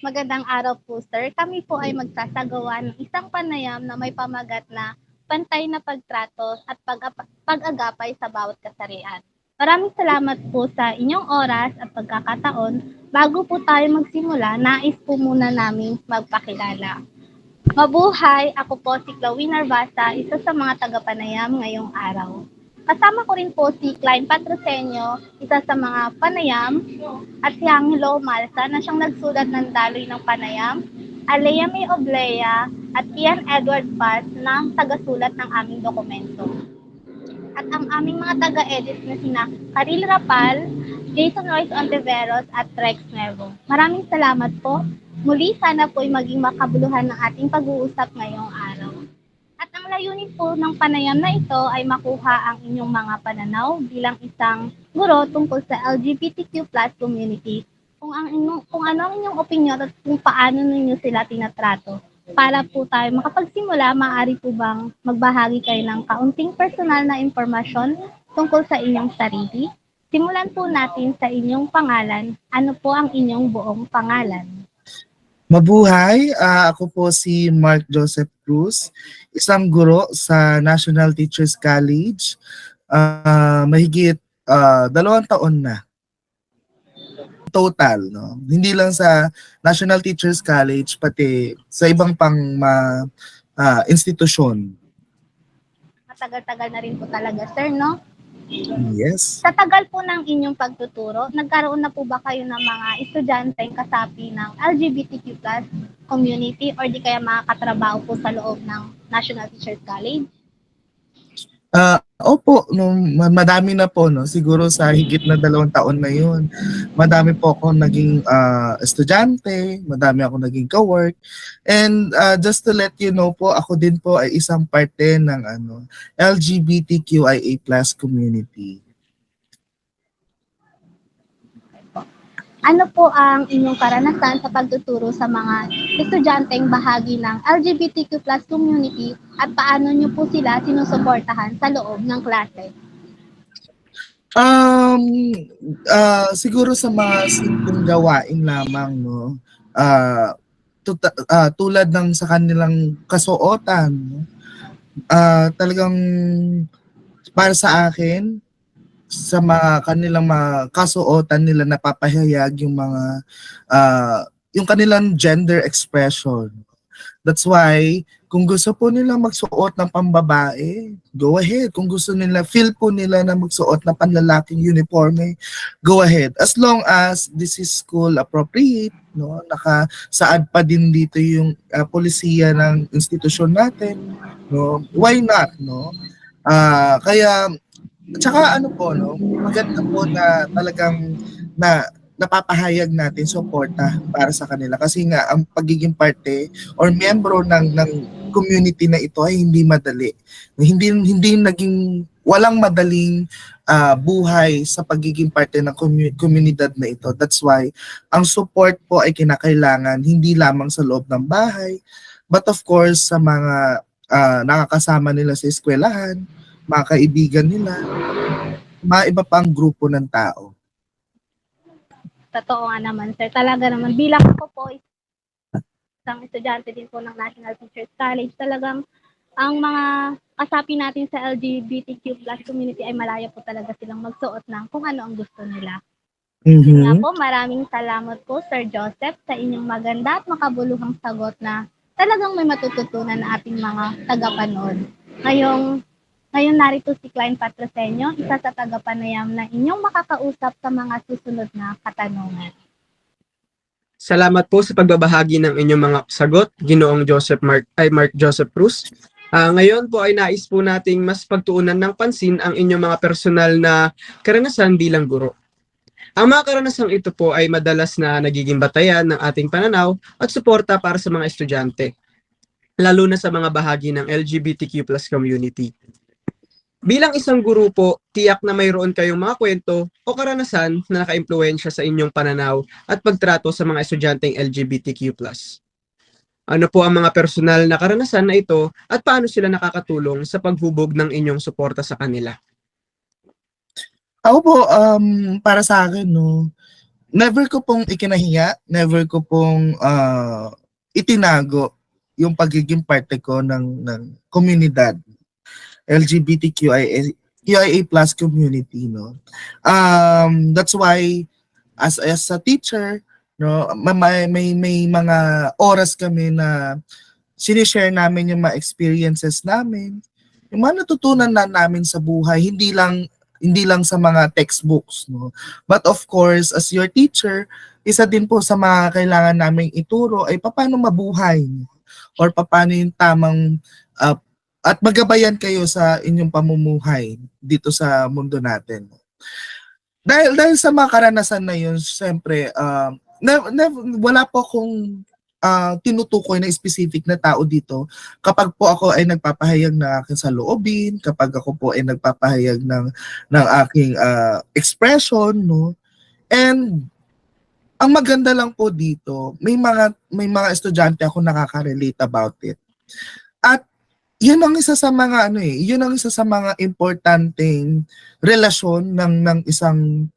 Magandang araw po, sir. Kami po ay magsasagawa ng isang panayam na may pamagat na pantay na pagtrato at pag-agapay sa bawat kasarian. Maraming salamat po sa inyong oras at pagkakataon. Bago po tayo magsimula, nais po muna namin magpakilala. Mabuhay! Ako po si Chloe Narvasa, isa sa mga tagapanayam ngayong araw. Kasama ko rin po si Klein Patrocinio, isa sa mga panayam, at si Angelo Malsa na siyang nagsulat ng daloy ng panayam, Alea May Oblea at Ian Edward Paz na tagasulat ng aming dokumento. At ang aming mga taga-edit na sina Karil Rapal, Jason Royce Ontiveros at Rex Nervo. Maraming salamat po. Muli sana po ay maging makabuluhan ng ating pag-uusap ngayong araw. At ang layunin po ng panayam na ito ay makuha ang inyong mga pananaw bilang isang guro tungkol sa LGBTQ+ community, kung ano ang inyong opinyon at kung paano ninyo sila tinatrato. Para po tayo makapagsimula, maaari po bang magbahagi kayo ng kaunting personal na impormasyon tungkol sa inyong sarili? Simulan po natin sa inyong pangalan. Ano po ang inyong buong pangalan? Mabuhay! Ako po si Mark Joseph Cruz, isang guro sa National Teachers College. Mahigit 2 taon na total, no? Hindi lang sa National Teachers College, pati sa ibang pang institusyon. Matagal-tagal na rin po talaga, sir, no? Yes. Sa tagal po ng inyong pagtuturo, nagkaroon na po ba kayo ng mga estudyanteng kasapi ng LGBTQ+ community or di kaya mga katrabaho po sa loob ng National Teachers College? Opo, madami na po, no? Siguro sa higit na 2 taon na yun. Madami po ako naging estudyante, madami ako naging ka-work. And just to let you know po, ako din po ay isang parte ng LGBTQIA+ community. Ano po ang inyong karanasan sa pagtuturo sa mga estudyanteng bahagi ng LGBTQ+ community at paano nyo po sila sinusuportahan sa loob ng klase? Siguro sa mga simpleng gawain lamang, no? Tulad ng sa kanilang kasuotan, no? Talagang para sa akin, sa mga kanilang mga kasuotan nila, napapahayag yung kanilang gender expression. That's why kung gusto po nila magsuot ng pambabae, go ahead. Kung gusto nila, feel po nila na magsuot ng panlalaking uniforme, go ahead. As long as this is school appropriate, no? Nakasaad pa din dito yung polisiya ng institusyon natin, no? Why not, no? Kaya tsaka ano po, no, maganda po na talagang napapahayag natin suporta para sa kanila kasi nga ang pagiging parte or miyembro ng community na ito ay hindi madali. Hindi naging walang madaling buhay sa pagiging parte ng komunidad na ito. That's why ang support po ay kinakailangan hindi lamang sa loob ng bahay, but of course sa mga nakakasama nila sa eskwelahan, mga kaibigan nila, mga iba pang grupo ng tao. Totoo nga naman, sir. Talaga naman, bilang ako po, isang estudyante din po ng National Teachers College, talagang ang mga kasapi natin sa LGBTQ+ community ay malaya po talaga silang magsuot ng kung ano ang gusto nila. Yun nga po, maraming salamat po, Sir Joseph, sa inyong maganda at makabuluhang sagot na talagang may matututunan na ating mga tagapanood. Ngayon narito si Klein Patrocinio, isa sa tagapanayam na inyong makakausap sa mga susunod na katanungan. Salamat po sa pagbabahagi ng inyong mga sagot, Ginoong Mark Joseph Cruz. Ngayon po ay nais po nating mas pagtuunan ng pansin ang inyong mga personal na karanasan bilang guro. Ang mga karanasang ito po ay madalas na nagiging batayan ng ating pananaw at suporta para sa mga estudyante, lalo na sa mga bahagi ng LGBTQ+ community. Bilang isang guro po, tiyak na mayroon kayong mga kwento o karanasan na nakaimpluwensya sa inyong pananaw at pagtrato sa mga estudyanteng LGBTQ+. Ano po ang mga personal na karanasan na ito at paano sila nakakatulong sa paghubog ng inyong suporta sa kanila? Ako po, para sa akin, no, never ko pong ikinahiya, never ko pong itinago yung pagiging parte ko ng komunidad QIA plus community, no. That's why as a teacher, no, may mga oras kami na sinishare namin yung mga experiences namin, yung mga natutunan na namin sa buhay, hindi lang sa mga textbooks, no. But of course, as your teacher, isa din po sa mga kailangan naming ituro ay paano mabuhay, no? Or paano yung tamang at magabayan kayo sa inyong pamumuhay dito sa mundo natin. Dahil sa mga karanasan na yun, siyempre, wala po akong tinutukoy na specific na tao dito kapag po ako ay nagpapahayag ng aking saloobin, kapag ako po ay nagpapahayag ng aking expression, no? And ang maganda lang po dito, may mga estudyante ako nakaka-relate about it. At yun ang isa sa mga yun ang isa sa mga importanteng relasyon ng isang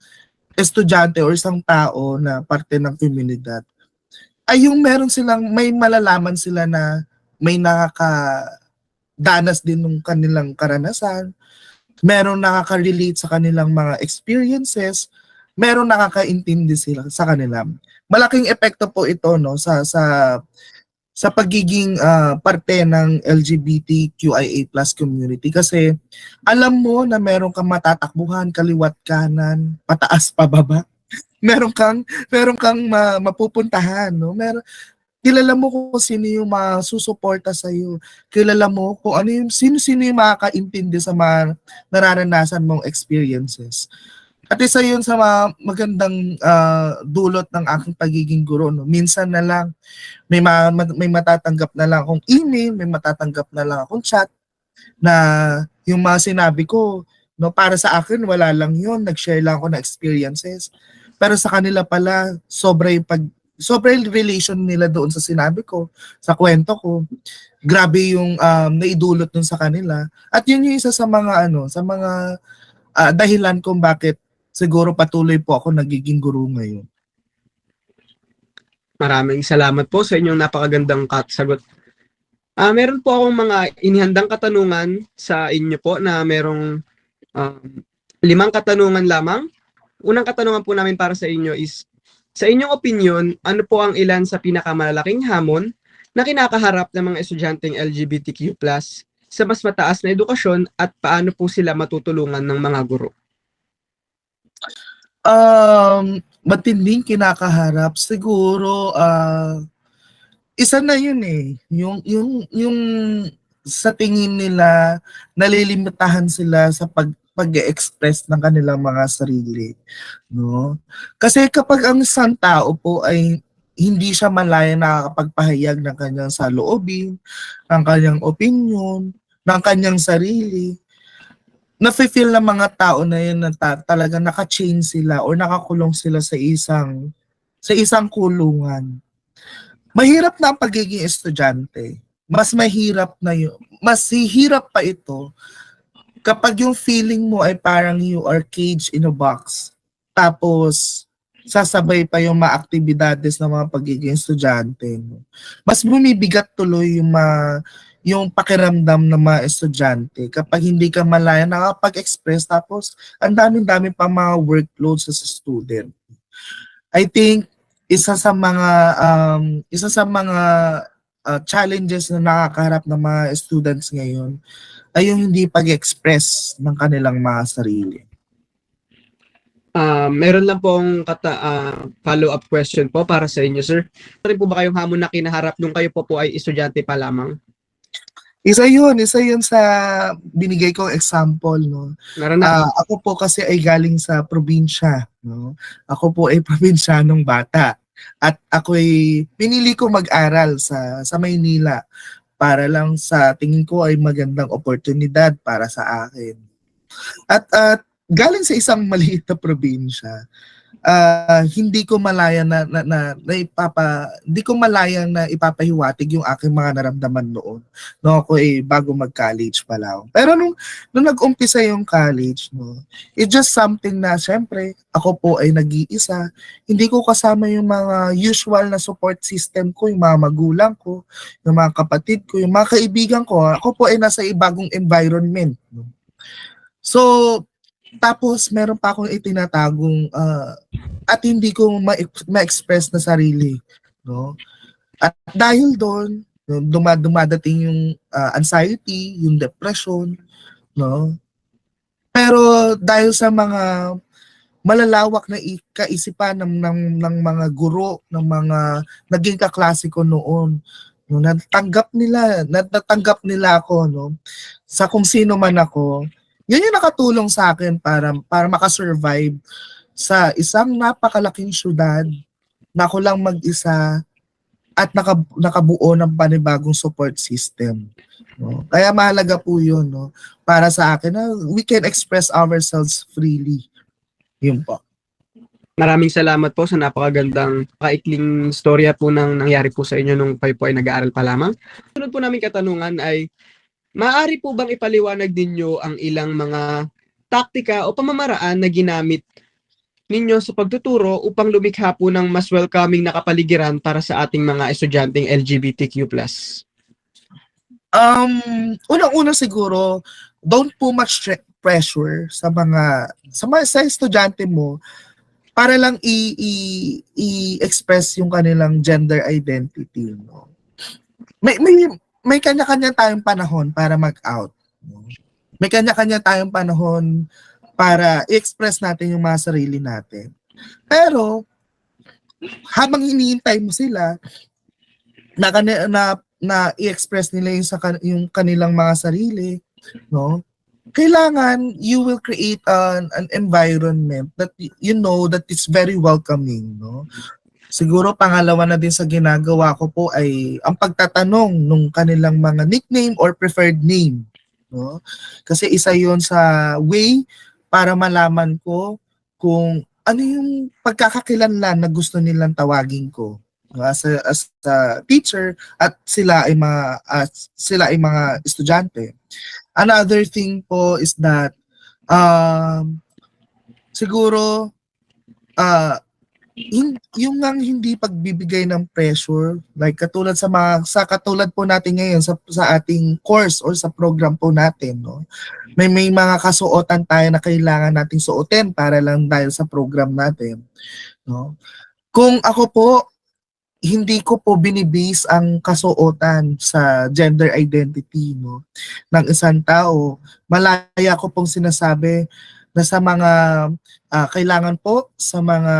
estudyante o isang tao na parte ng komunidad. Ay yung may malalaman sila na may nakakadanas din ng kanilang karanasan, merong nakaka-relate sa kanilang mga experiences, merong nakakaintindi sila sa kanila. Malaking epekto po ito, no, sa pagiging parte ng LGBTQIA+ community, kasi alam mo na meron kang matatakbuhan kaliwat kanan, pataas pababa. Meron kang mapupuntahan, no? Kilala mo kung sino yung masusuporta sa iyo. Kilala mo kung sino yung makakaintindi sa mga nararanasan mong experiences. At isa yun sa mga magandang dulot ng aking pagiging guro, no? Minsan na lang may matatanggap na lang akong email, may matatanggap na lang akong chat na yung mga sinabi ko, no, para sa akin wala lang yun, nag-share lang ako ng experiences. Pero sa kanila pala, sobra yung relation nila doon sa sinabi ko, sa kwento ko. Grabe yung naidulot dun sa kanila. At yun yung isa sa mga dahilan kung bakit siguro patuloy po ako nagiging guro ngayon. Maraming salamat po sa inyong napakagandang sagot. Meron po akong mga inihandang katanungan sa inyo po na merong 5 katanungan lamang. Unang katanungan po namin para sa inyo is, sa inyong opinion, ano po ang ilan sa pinakamalaking hamon na kinakaharap ng mga estudyanteng LGBTQ+ sa mas mataas na edukasyon at paano po sila matutulungan ng mga guro? Matinding kinakaharap siguro, isa na yun yung sa tingin nila nalilimitahan sila sa pag-express ng kanilang mga sarili, no? Kasi kapag ang isang tao po ay hindi siya malaya nakakapagpahayag ng kanyang saloobin, ng kanyang opinion, ng kanyang sarili, nafe-feel ng mga tao na yun na talaga naka-chain sila or nakakulong sila sa isang kulungan. Mahirap na ang pagiging estudyante. Mas mahirap na yun. Mas hihirap pa ito kapag yung feeling mo ay parang you are caged in a box. Tapos, sasabay pa yung mga aktibidades ng mga pagiging estudyante. Mas bumibigat tuloy yung pakiramdam ng mga estudyante kapag hindi ka malaya nakapag-express, tapos ang daming pa mga workloads sa student. I think isa sa mga challenges na nakakaharap ng mga students ngayon ay yung hindi pag-express ng kanilang mga sarili. Meron lang pong follow-up question po para sa inyo, sir. Ano rin po ba kayong hamon na kinaharap nung kayo po ay estudyante pa lamang? Isa yun sa binigay kong example, no. Ako po kasi ay galing sa probinsya, no. Ako po ay probinsyanong bata at ako ay pinili ko mag-aral sa Maynila para lang sa tingin ko ay magandang oportunidad para sa akin. At galing sa isang maliit na probinsya, hindi ko malaya hindi ko malayang na ipapahiwatig yung aking mga naramdaman noon. No, ako bago mag-college pa lang. Pero nung nag-umpisa yung college, no, it's just something na syempre ako po ay nag-iisa. Hindi ko kasama yung mga usual na support system ko, yung mga magulang ko, yung mga kapatid ko, yung mga kaibigan ko. Ako po ay nasa ibagong environment. No? So, tapos meron pa akong itinatagong at hindi ko ma-express na sarili, no? At dahil doon, dumadating yung anxiety, yung depression, no? Pero dahil sa mga malalawak na kaisipan ng mga guro, ng mga naging kaklase ko noon, no, natanggap nila ako, no, sa kung sino man ako. Yun yung nakatulong sa akin para makasurvive sa isang napakalaking syudad na ako lang mag-isa at nakabuo ng panibagong support system. No? Kaya mahalaga po yun, no? Para sa akin na we can express ourselves freely. Yun po. Maraming salamat po sa napakagandang kaikling storya po ng nangyari po sa inyo nung kayo po ay nag-aaral pa lamang. Sunod po namin katanungan ay, maaari po bang ipaliwanag ninyo ang ilang mga taktika o pamamaraan na ginamit ninyo sa pagtuturo upang lumikha po ng mas welcoming na kapaligiran para sa ating mga estudyanteng LGBTQ+? Unang-una siguro, don't put much pressure sa estudyante mo para lang i-express yung kanilang gender identity, no? May kanya-kanya tayong panahon para mag-out. No? May kanya-kanya tayong panahon para i-express natin yung mga sarili natin. Pero habang hinihintay mo sila na i-express nila yung kanilang mga sarili, no? Kailangan you will create an environment that you know that is very welcoming, no? Siguro pangalawa na din sa ginagawa ko po ay ang pagtatanong nung kanilang mga nickname or preferred name, no? Kasi isa 'yon sa way para malaman ko kung ano yung pagkakakilanlan na gusto nilang tawagin ko, no? As a teacher at sila ay mga estudyante. Another thing po is that siguro yung hindi pagbibigay ng pressure, like katulad katulad po natin ngayon sa ating course or sa program po natin, no, may mga kasuotan tayo na kailangan nating suotin para lang dahil sa program natin, no. Kung ako po, hindi ko po binibase ang kasuotan sa gender identity, no, ng isang tao. Malaya ko pong sinasabi na sa mga kailangan po sa mga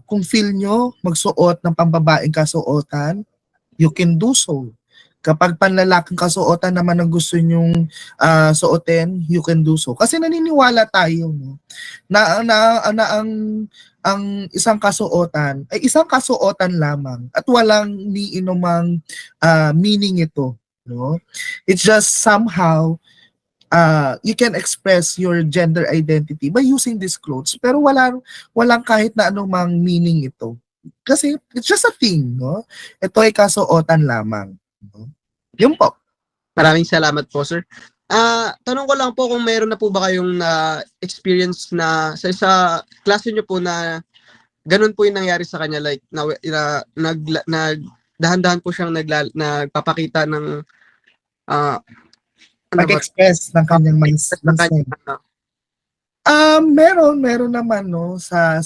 kung feel nyo magsuot ng pambabaeng kasuotan, you can do so. Kapag panlalaking kasuotan naman ang gusto nyong suotin, you can do so. Kasi naniniwala tayo, no, na ang isang kasuotan ay isang kasuotan lamang at walang niinumang meaning ito, no. It's just somehow you can express your gender identity by using these clothes, pero walang kahit na anumang meaning ito. Kasi it's just a thing, no? Ito ay kasuotan lamang. No? Yun po. Maraming salamat po, sir. Tanong ko lang po kung meron na po ba kayong experience na sa klase nyo po na ganun po yung nangyari sa kanya, like dahan-dahan po siyang nagpapakita ng pag-express ng kanyang mindset. Meron naman, no, sa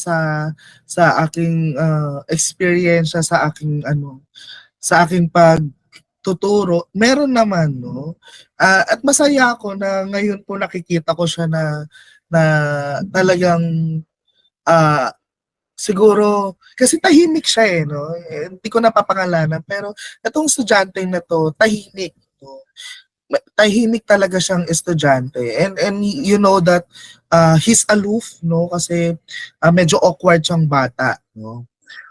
aking experience, sa aking pagtuturo, meron naman, no. At masaya ako na ngayon po nakikita ko siya na talagang siguro kasi tahimik siya, no. Hindi ko napapangalanan, pero itong estudyante na to tahimik, no. Tahimik talaga siyang estudyante, and you know that he's aloof, no, kasi medyo awkward siyang bata, no.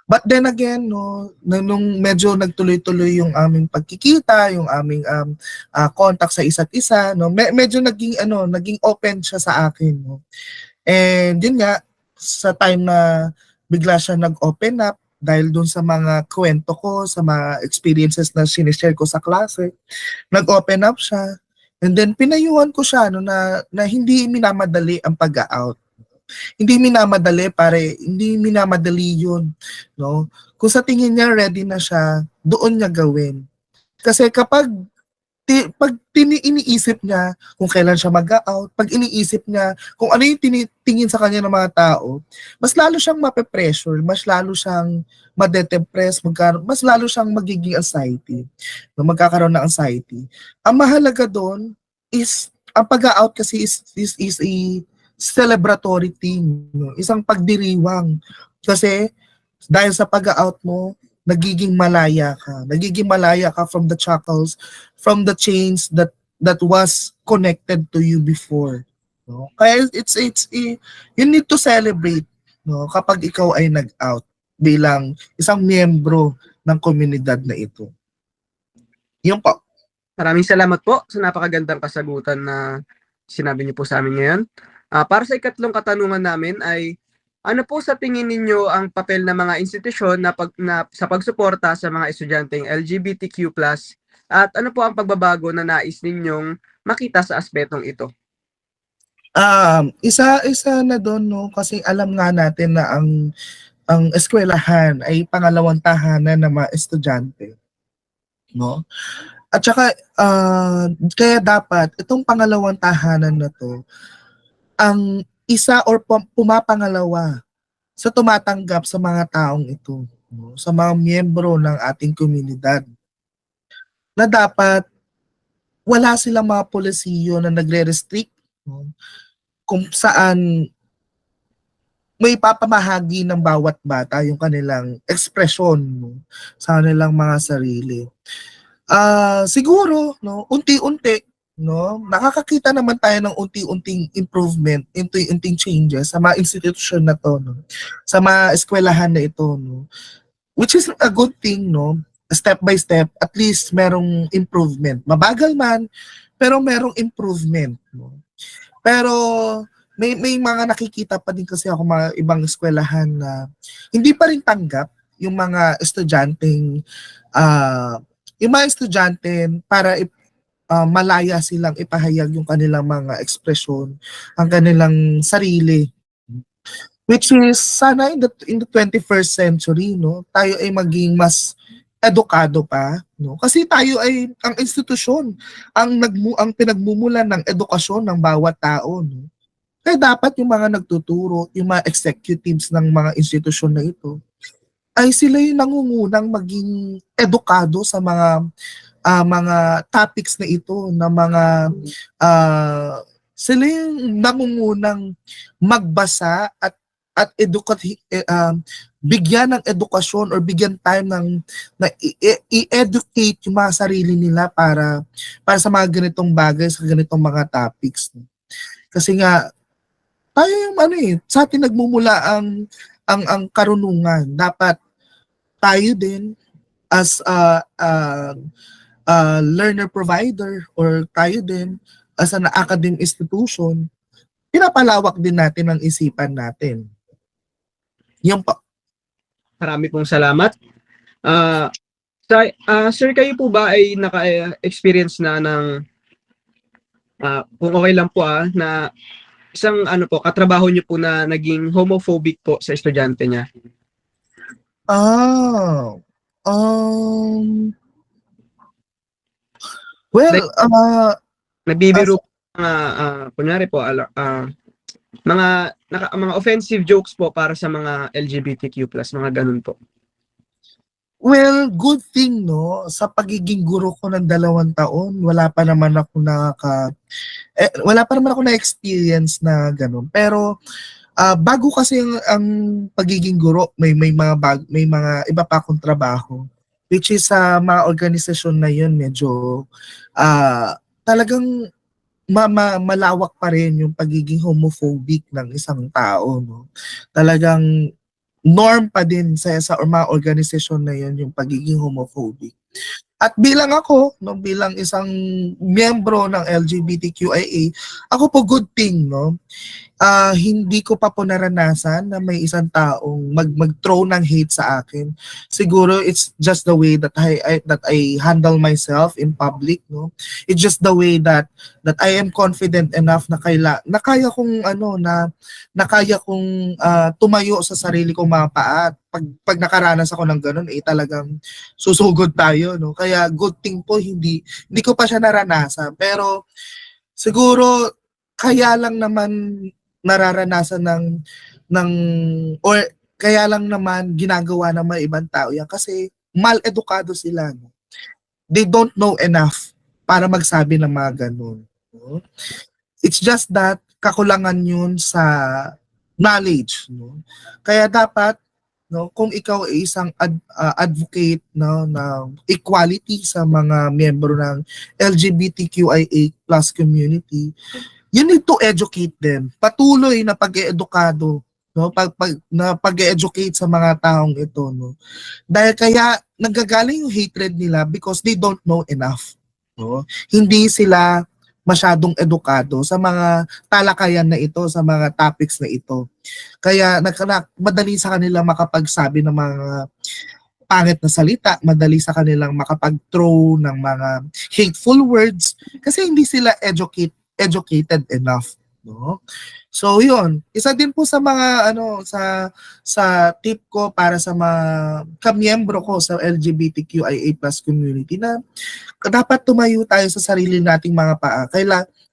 But then again, no, nung medyo nagtuloy-tuloy yung aming pagkikita, yung aming contact sa isa't isa, no, medyo naging open siya sa akin, no. And yun nga, sa time na bigla siya nag-open up dahil dun sa mga kwento ko, sa mga experiences na sinishare ko sa klase, nag-open up siya. And then pinayuhan ko siya no, na hindi minamadali ang pag-out. Hindi minamadali yun. No? Kung sa tingin niya ready na siya, doon niya gawin. Kasi pag iniisip niya kung kailan siya mag-out, pag iniisip niya kung ano yung tinitingin sa kanya ng mga tao, mas lalo siyang mape-pressure, mas lalo siyang madedepress, mas lalo siyang magiging anxiety, no, magkakaroon ng anxiety. Ang mahalaga doon is, ang pag-out kasi is a celebratory thing, no? Isang pagdiriwang. Kasi dahil sa pag-out mo, nagiging malaya ka from the shackles, from the chains that was connected to you before, no? Kaya you need to celebrate, no, kapag ikaw ay nag-out bilang isang miyembro ng komunidad na ito. Yun po. Maraming salamat po sa napakagandang kasagutan na sinabi niyo po sa amin ngayon. Para sa ikatlong katanungan namin ay, ano po sa tingin ninyo ang papel ng mga institusyon sa pagsuporta sa mga estudyanteng LGBTQ+, at ano po ang pagbabago na nais ninyong makita sa aspetong ito? Isa na doon, no, kasi alam nga natin na ang eskwelahan ay pangalawang tahanan ng mga estudyante, no? At saka kaya dapat itong pangalawang tahanan na to ang isa or pumapangalawa sa tumatanggap sa mga taong ito, no? Sa mga miyembro ng ating komunidad, na dapat wala silang mga polisiyo na nagre-restrict, no? Kung saan may papamahagi ng bawat bata yung kanilang ekspresyon, no, sa kanilang mga sarili. Siguro, no, unti-unti, no, nakakakita naman tayo ng unti-unting improvement, unti-unting changes sa mga institution na to, no, sa mga eskwelahan na ito, no, which is a good thing, no, step by step, at least merong improvement. Mabagal man, pero merong improvement, no. Pero may mga nakikita pa din kasi ako mga ibang eskwelahan na hindi pa rin tanggap yung mga estudyanteng para malaya silang ipahayag yung kanilang mga ekspresyon, ang kanilang sarili. Which is sana in the 21st century, no, tayo ay maging mas edukado pa, no? Kasi tayo ay ang institusyon, ang pinagmumulan ng edukasyon ng bawat tao, no? Kaya dapat yung mga nagtuturo, yung mga executives ng mga institusyon na ito, ay sila yung nangungunang maging edukado sa mga topics na ito, na mga sila yung nangungunang magbasa at bigyan ng edukasyon or bigyan time na i-educate yung mga sarili nila para sa mga ganitong bagay, sa ganitong mga topics. Kasi nga tayo yung sa atin nagmumula ang karunungan. Dapat tayo din as a learner provider, or tayo din as an academic institution, pinapalawak din natin ang isipan natin. Yan po. Marami pong salamat. Sir, kayo po ba ay naka-experience na ng kung okay lang po na isang katrabaho niyo po na naging homophobic po sa estudyante niya? Nagbibiro kunyari po mga offensive jokes po para sa mga LGBTQ+, mga ganun po. Well, good thing, no, sa pagiging guro ko ng 2 taon, wala pa naman ako na-experience na ganun. Pero bago kasi ang pagiging guro, may mga iba pa akong trabaho, which is sa mga organisasyon na yun, medyo talagang malawak pa rin yung pagiging homophobic ng isang tao, no. Talagang norm pa din sa mga organisasyon na yun yung pagiging homophobic. At bilang ako, no, bilang isang miyembro ng LGBTQIA, ako po good thing, no? Hindi ko pa po naranasan na may isang taong mag-throw ng hate sa akin. Siguro it's just the way that I handle myself in public, no? It's just the way that I am confident enough na kaya kong tumayo sa sarili kong mga paa. Pag nakaranas ako ng ganun, talagang susugod tayo, no? Kaya good thing po hindi ko pa siya naranasan. Pero siguro kaya lang naman nararanasan or kaya lang naman ginagawa ng mga ibang tao yan kasi mal-edukado sila, no? They don't know enough para magsabi ng mga ganun, no? It's just that kakulangan yun sa knowledge, no? Kaya dapat, no, kung ikaw ay isang advocate, no, ng equality sa mga miyembro ng LGBTQIA+ community, you need to educate them. Patuloy na pag-eedukado, no, pag-educate sa mga taong ito, no. Dahil kaya nanggagaling yung hatred nila because they don't know enough, no. Hindi sila masyadong edukado sa mga talakayan na ito, sa mga topics na ito. Kaya madali sa kanila makapagsabi ng mga pangit na salita, madali sa kanilang makapag-throw ng mga hateful words kasi hindi sila educated enough, no? So yun, isa din po sa mga sa tip ko para sa mga kamiyembro ko sa LGBTQIA+ community na dapat tumayo tayo sa sarili nating mga paa.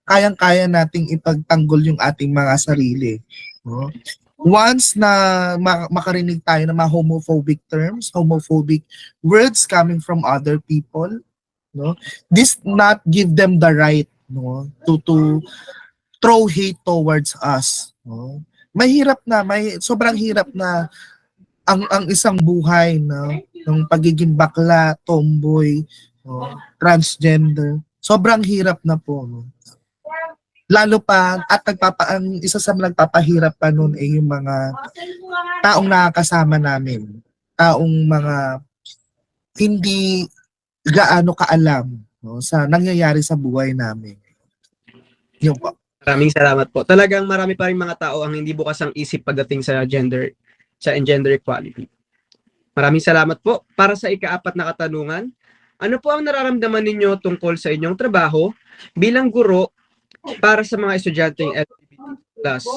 Kayang-kaya nating ipagtanggol yung ating mga sarili, no? Once na makarinig tayo ng mga homophobic terms, homophobic words coming from other people, no? This not give them the right, no, to throw hate towards us, no? Sobrang hirap na ang isang buhay, no, ng pagiging bakla, tomboy, no, transgender. Sobrang hirap na po, no? Lalo pa at ang isa sa nagpapahirap pa noon ay yung mga taong nakakasama namin, taong mga hindi gaano kaalam, no, sa nangyayari sa buhay namin. Yun po. Maraming salamat po. Talagang marami pa rin mga tao ang hindi bukas ang isip pagdating sa gender equality. Maraming salamat po. Para sa ika-4 na katanungan, ano po ang nararamdaman ninyo tungkol sa inyong trabaho bilang guro para sa mga estudyanteng LGBT+?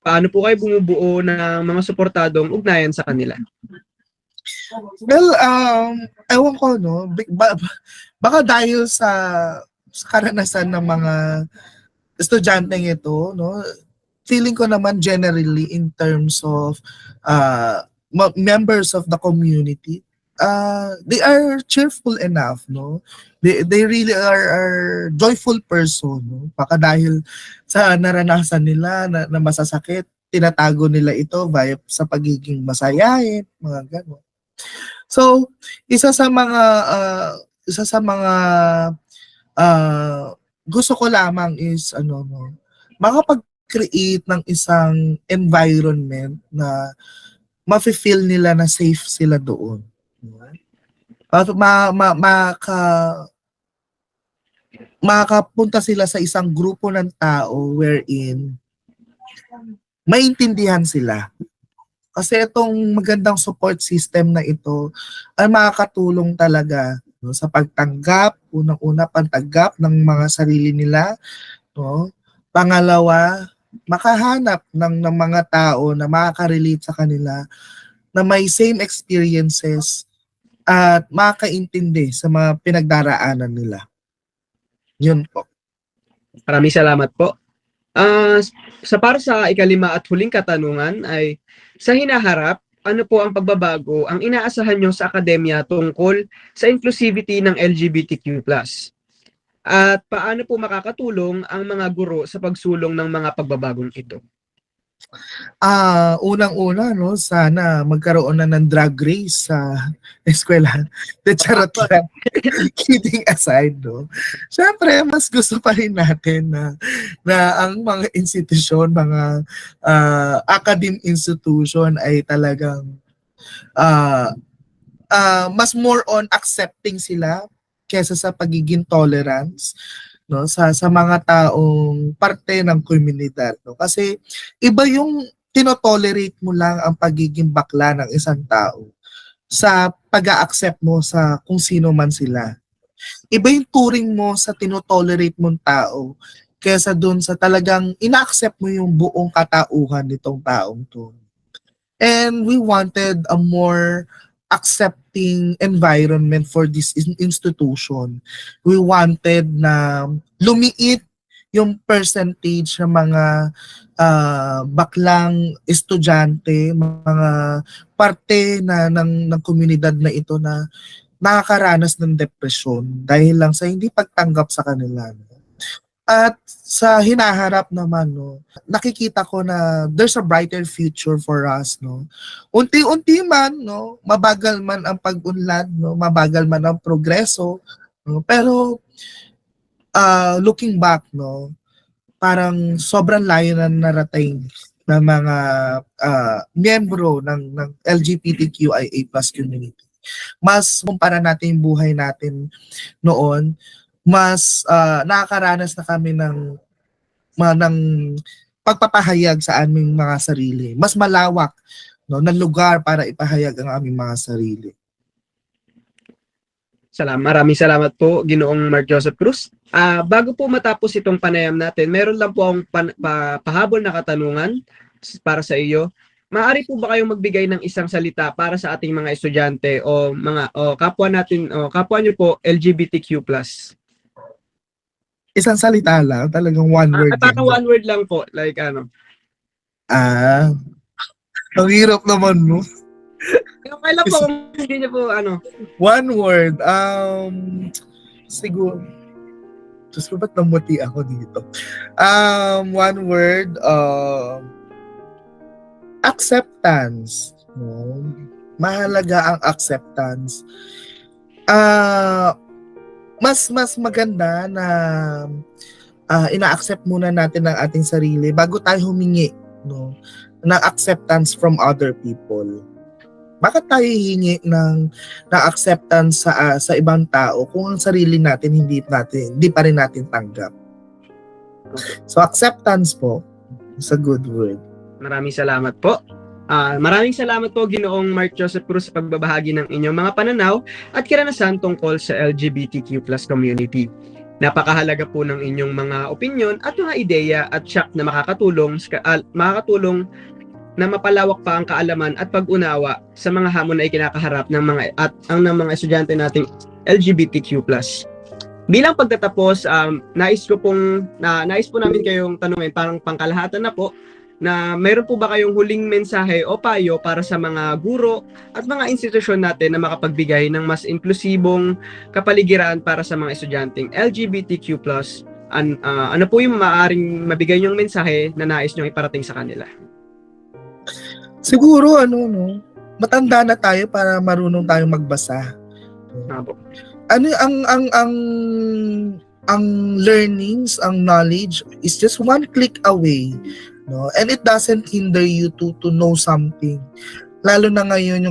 Paano po kayo bumubuo ng mga suportadong ugnayan sa kanila? Well, ewan ko, no, baka dahil sa karanasan ng mga estudyanteng ito, no, feeling ko naman generally in terms of members of the community, they are cheerful enough, no. They really are joyful person, no? Baka dahil sa naranasan nila na masasakit, tinatago nila ito via sa pagiging masayahin, mga gano'n. So, isa sa mga gusto ko lamang is makapag-create ng isang environment na mafe-feel nila na safe sila doon. Makapunta sila sa isang grupo ng tao wherein maintindihan sila. Kasi itong magandang support system na ito ay makakatulong talaga, no, sa pagtanggap, unang-una pagtanggap ng mga sarili nila, no. Pangalawa, makahanap ng mga tao na makaka-relate sa kanila na may same experiences at makakaintindi sa mga pinagdaraanan nila. Yun po. Maraming salamat po. Para sa ika-5 at huling katanungan ay, sa hinaharap, ano po ang pagbabago ang inaasahan nyo sa akademya tungkol sa inclusivity ng LGBTQ+? At paano po makakatulong ang mga guro sa pagsulong ng mga pagbabagong ito? Unang-una, no, sana magkaroon na ng drag race sa eskwelahan. De charot lang. Kidding aside, no. Siyempre, mas gusto pa rin natin na ang mga institusyon, mga academic institution ay talagang ah, mas more on accepting sila kesa sa pagiging tolerance, no, sa mga taong parte ng komunidad, no. Kasi iba yung tinotolerate mo lang ang pagiging bakla ng isang tao sa pag-a-accept mo sa kung sino man sila. Iba yung turing mo sa tinotolerate mong tao kesa dun sa talagang ina-accept mo yung buong katauhan nitong taong to. And we wanted a more accepting environment for this institution. We wanted na lumiit yung percentage ng mga baklang estudyante, mga parte ng komunidad na ito na nakakaranas ng depresyon dahil lang sa hindi pagtanggap sa kanila. At sa hinaharap naman, no, nakikita ko na there's a brighter future for us, no. Unti-unti man, no, mabagal man ang pag-unlad, no, mabagal man ang progreso, no, pero looking back, no, parang sobrang layo na narating ng mga miyembro ng LGBTQIA+ community. Mas kumpara natin yung buhay natin noon, mas nakakaranas na kami ng pagpapahayag sa aming mga sarili. Mas malawak, no, na lugar para ipahayag ang aming mga sarili. Maraming salamat po, Ginoong Mark Joseph Cruz. Bago po matapos itong panayam natin, meron lang po akong pahabol na katanungan para sa iyo. Maaari po ba kayong magbigay ng isang salita para sa ating mga estudyante o kapwa natin o kapwa niyo po LGBTQ+? Isang salita lang, talagang one word. Parang one word lang po, like ano. Ang hirap naman, no? Okay lang po kung hindi niyo po ano. One word, siguro, Diyos ko, ba't namuti ako dito? One word, acceptance. No? Mahalaga ang acceptance. Mas maganda na ina-accept muna natin ang ating sarili bago tayo humingi, no, ng acceptance from other people. Bakit tayo hihingi ng acceptance sa ibang tao kung ang sarili natin hindi pa rin natin tanggap? So acceptance po is a good word. Maraming salamat po. Maraming salamat po, Ginoong Mark Joseph Cruz, sa pagbabahagi ng inyong mga pananaw at karanasan tungkol sa LGBTQ+ community. Napakahalaga po ng inyong mga opinyon at mga ideya at siyak na makakatulong na mapalawak pa ang kaalaman at pag-unawa sa mga hamon na ikinakaharap ng mga estudyante nating LGBTQ+. Bilang pagtatapos, nais po namin kayong tanungin, parang pangkalahatan na po, na mayroon po ba kayong huling mensahe o payo para sa mga guro at mga institusyon natin na makapagbigay ng mas inklusibong kapaligiran para sa mga estudyanteng LGBTQ+? Ano po yung maaaring mabigay niyong mensahe na nais niyong iparating sa kanila? Siguro matanda na tayo para marunong tayong magbasa. Ang learnings, ang knowledge is just one click away. No, and it doesn't hinder you to know something, lalo na ngayon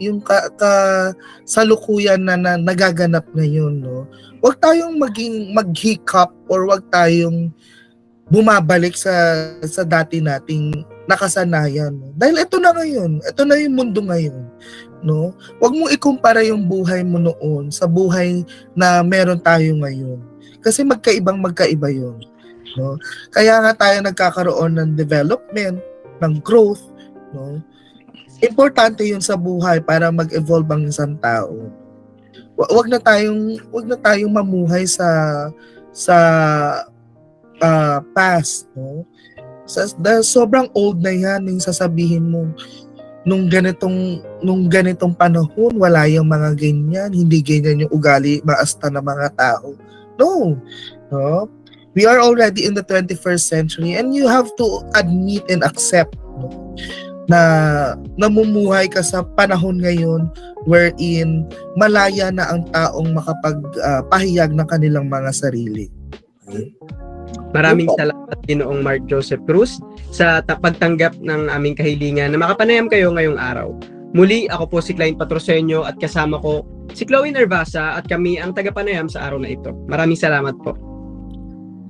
yung kasalukuyan na nagaganap ngayon, no. Huwag tayong mag-hiccup or huwag tayong bumabalik sa dati nating nakasanayan, no? Dahil ito na yung mundo ngayon, no. Huwag mong ikumpara yung buhay mo noon sa buhay na meron tayo ngayon, kasi magkaiba yun. No? Kaya nga tayo nagkakaroon ng development, ng growth, no? Importante 'yun sa buhay para mag-evolve ang isang tao. Wag na tayong mamuhay sa past, no? Sobrang old na 'yan yung sasabihin mo nung ganitong panahon wala yung mga ganyan, hindi ganyan yung ugali maasta ng mga tao. No. We are already in the 21st century and you have to admit and accept, no, na namumuhay ka sa panahon ngayon wherein malaya na ang taong makapagpahayag ng kanilang mga sarili. Maraming salamat Ginoong Mark Joseph Cruz sa pagtanggap ng aming kahilingan na makapanayam kayo ngayong araw. Muli, ako po si Klein Patrosenio at kasama ko si Chloe Nervasa at kami ang tagapanayam sa araw na ito. Maraming salamat po.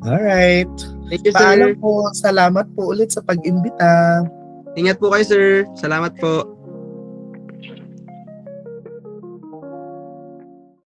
Alright. Thank you, sir. Paalam po. Salamat po ulit sa pag-imbita. Ingat po kayo, sir. Salamat po.